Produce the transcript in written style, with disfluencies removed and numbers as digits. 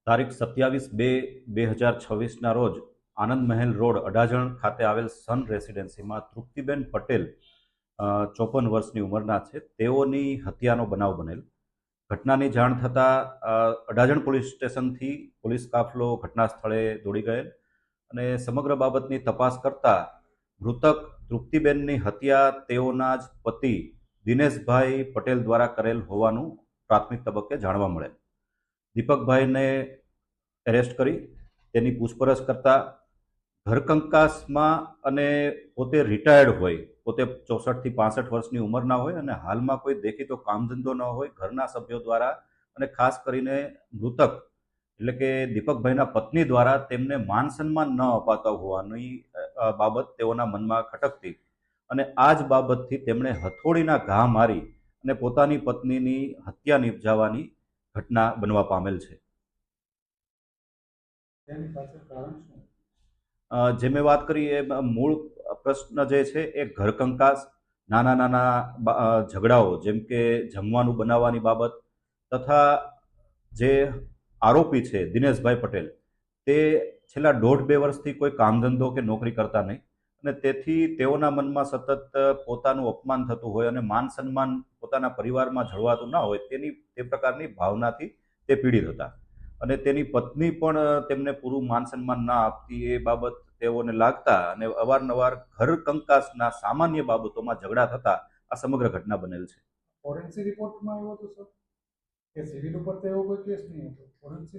તારીખ 27/2/2026ના રોજ આનંદ મહેલ રોડ અડાજણ ખાતે આવેલ સન રેસિડેન્સીમાં તૃપ્તિબેન પટેલ 54 વર્ષની ઉંમરના છે. તેઓની હત્યાનો બનાવ બનેલ. ઘટનાની જાણ થતાં અડાજણ પોલીસ સ્ટેશનથી પોલીસ કાફલો ઘટના સ્થળે દોડી ગયેલ અને સમગ્ર બાબતની તપાસ કરતા મૃતક તૃપ્તિબેનની હત્યા તેઓના જ પતિ દિનેશભાઈ પટેલ દ્વારા કરેલ હોવાનું પ્રાથમિક તબક્કે જાણવા મળેલ. દીપકભાઈને એરેસ્ટ કરી તેની પૂછપરછ કરતા ઘરકંકાસમાં અને પોતે રિટાયર્ડ હોય, પોતે 64 થી 65 વર્ષની ઉંમરના હોય અને હાલમાં કોઈ દેખીતો કામધંધો ન હોય, ઘરના સભ્યો દ્વારા અને ખાસ કરીને મૃતક એટલે કે દીપકભાઈના પત્ની દ્વારા તેમને માન સન્માન ન અપાતા હોવાની બાબત તેઓના મનમાં ખટકતી અને આ જ બાબતથી તેમણે હથોડીના ઘા મારી અને પોતાની પત્નીની હત્યા નિપજાવવાની ઘટના બનવા પામેલ છે. જે મેં વાત કરી એ મૂળ પ્રશ્ન જે છે એ ઘરકંકાસ, નાના નાના ઝઘડાઓ જેમ કે જમવાનું બનાવવાની બાબત તથા જે આરોપી છે દિનેશભાઈ પટેલ તે છેલ્લા 1.5-2 વર્ષથી કોઈ કામધંધો કે નોકરી કરતા નહીં અને તેથી તેઓના મનમાં સતત પોતાનું અપમાન થતું હોય અને માન સન્માન પોતાના પરિવારમાં જળવાતું ના હોય તે પ્રકારની ભાવનાથી તે પીડિત હતા અને તેની પત્ની પણ તેમને પૂરું માન સન્માન ના આપતી એ બાબત તેઓને લાગતા અને અવારનવાર ઘર કંકાસના સામાન્ય બાબતોમાં ઝઘડા થતા આ સમગ્ર ઘટના બનેલ છે. ફોરેન્સિક રિપોર્ટમાં આવ્યો હતો સર કે સિવિલ ઉપર તો એવો કોઈ કેસ નહીં હતો. ફોરેન્સિક